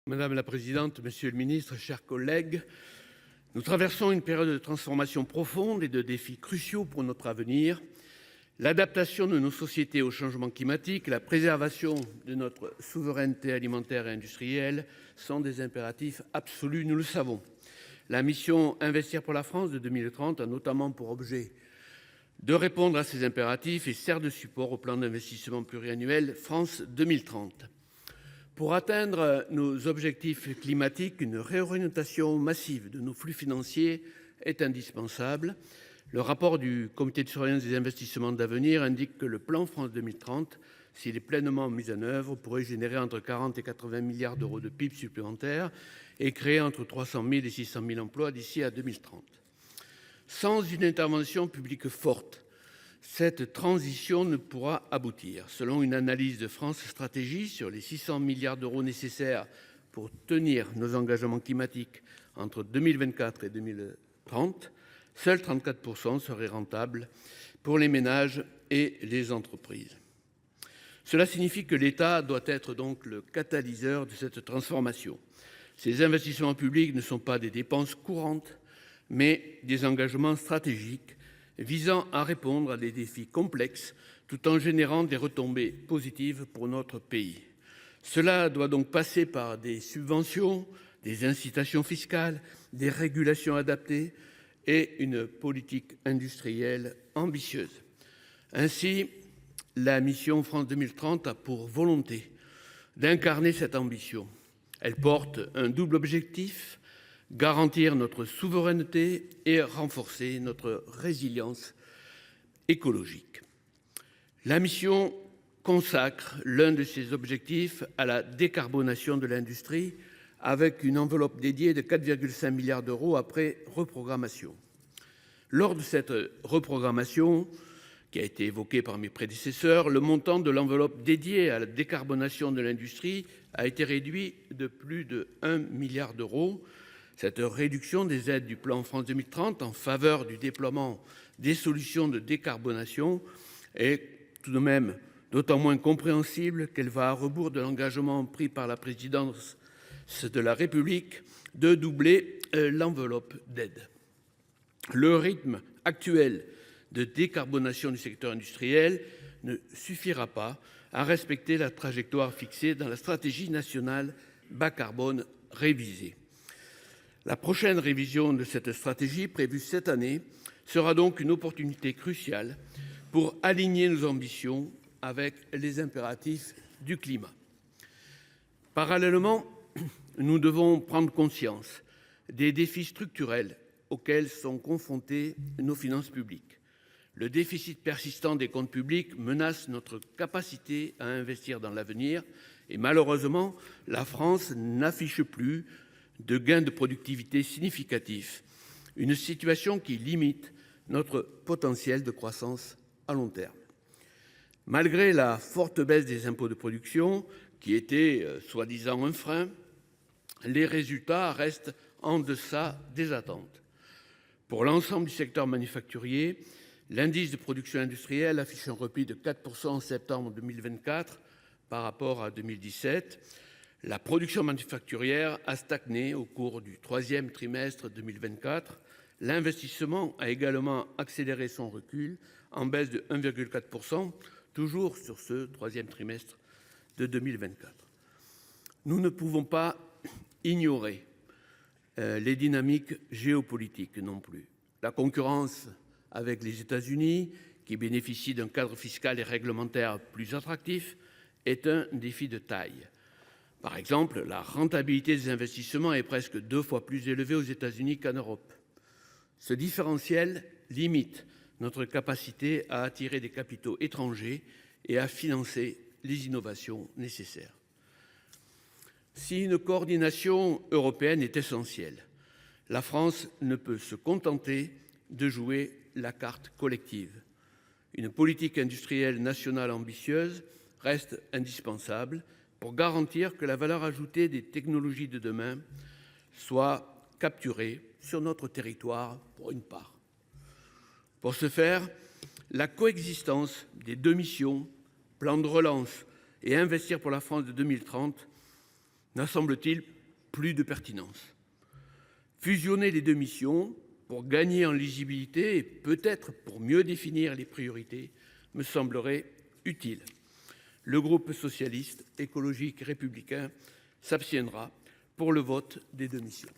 Madame la présidente, monsieur le ministre, chers collègues, nous traversons une période de transformation profonde et de défis cruciaux pour notre avenir. L'adaptation de nos sociétés au changement climatique, la préservation de notre souveraineté alimentaire et industrielle sont des impératifs absolus, nous le savons. La mission Investir pour la France de 2030 a notamment pour objet de répondre à ces impératifs et sert de support au plan d'investissement pluriannuel France 2030. Pour atteindre nos objectifs climatiques, une réorientation massive de nos flux financiers est indispensable. Le rapport du Comité de surveillance des investissements d'avenir indique que le plan France 2030, s'il est pleinement mis en œuvre, pourrait générer entre 40 et 80 milliards d'euros de PIB supplémentaires et créer entre 300 000 et 600 000 emplois d'ici à 2030. Sans une intervention publique forte, cette transition ne pourra aboutir. Selon une analyse de France Stratégie sur les 600 milliards d'euros nécessaires pour tenir nos engagements climatiques entre 2024 et 2030, seuls 34% seraient rentables pour les ménages et les entreprises. Cela signifie que l'État doit être donc le catalyseur de cette transformation. Ces investissements publics ne sont pas des dépenses courantes, mais des engagements stratégiques visant à répondre à des défis complexes tout en générant des retombées positives pour notre pays. Cela doit donc passer par des subventions, des incitations fiscales, des régulations adaptées et une politique industrielle ambitieuse. Ainsi, la mission France 2030 a pour volonté d'incarner cette ambition. Elle porte un double objectif: garantir notre souveraineté et renforcer notre résilience écologique. La mission consacre l'un de ces objectifs à la décarbonation de l'industrie avec une enveloppe dédiée de 4,5 milliards d'euros après reprogrammation. Lors de cette reprogrammation, qui a été évoquée par mes prédécesseurs, le montant de l'enveloppe dédiée à la décarbonation de l'industrie a été réduit de plus de 1 milliard d'euros. Cette réduction des aides du plan France 2030 en faveur du déploiement des solutions de décarbonation est tout de même d'autant moins compréhensible qu'elle va à rebours de l'engagement pris par la présidence de la République de doubler l'enveloppe d'aide. Le rythme actuel de décarbonation du secteur industriel ne suffira pas à respecter la trajectoire fixée dans la stratégie nationale bas carbone révisée. La prochaine révision de cette stratégie, prévue cette année, sera donc une opportunité cruciale pour aligner nos ambitions avec les impératifs du climat. Parallèlement, nous devons prendre conscience des défis structurels auxquels sont confrontées nos finances publiques. Le déficit persistant des comptes publics menace notre capacité à investir dans l'avenir et malheureusement, la France n'affiche plus de gains de productivité significatifs, une situation qui limite notre potentiel de croissance à long terme. Malgré la forte baisse des impôts de production, qui était soi-disant un frein, les résultats restent en deçà des attentes. Pour l'ensemble du secteur manufacturier, l'indice de production industrielle affiche un repli de 4% en septembre 2024 par rapport à 2017. La production manufacturière a stagné au cours du troisième trimestre 2024. L'investissement a également accéléré son recul en baisse de 1,4%, toujours sur ce troisième trimestre de 2024. Nous ne pouvons pas ignorer les dynamiques géopolitiques non plus. La concurrence avec les États-Unis, qui bénéficient d'un cadre fiscal et réglementaire plus attractif, est un défi de taille. Par exemple, la rentabilité des investissements est presque 2 fois plus élevée aux États-Unis qu'en Europe. Ce différentiel limite notre capacité à attirer des capitaux étrangers et à financer les innovations nécessaires. Si une coordination européenne est essentielle, la France ne peut se contenter de jouer la carte collective. Une politique industrielle nationale ambitieuse reste indispensable pour garantir que la valeur ajoutée des technologies de demain soit capturée sur notre territoire pour une part. Pour ce faire, la coexistence des deux missions, plan de relance et investir pour la France de 2030, n'a semble-t-il plus de pertinence. Fusionner les deux missions pour gagner en lisibilité et peut-être pour mieux définir les priorités me semblerait utile. Le groupe socialiste, écologique et républicain s'abstiendra pour le vote des deux missions.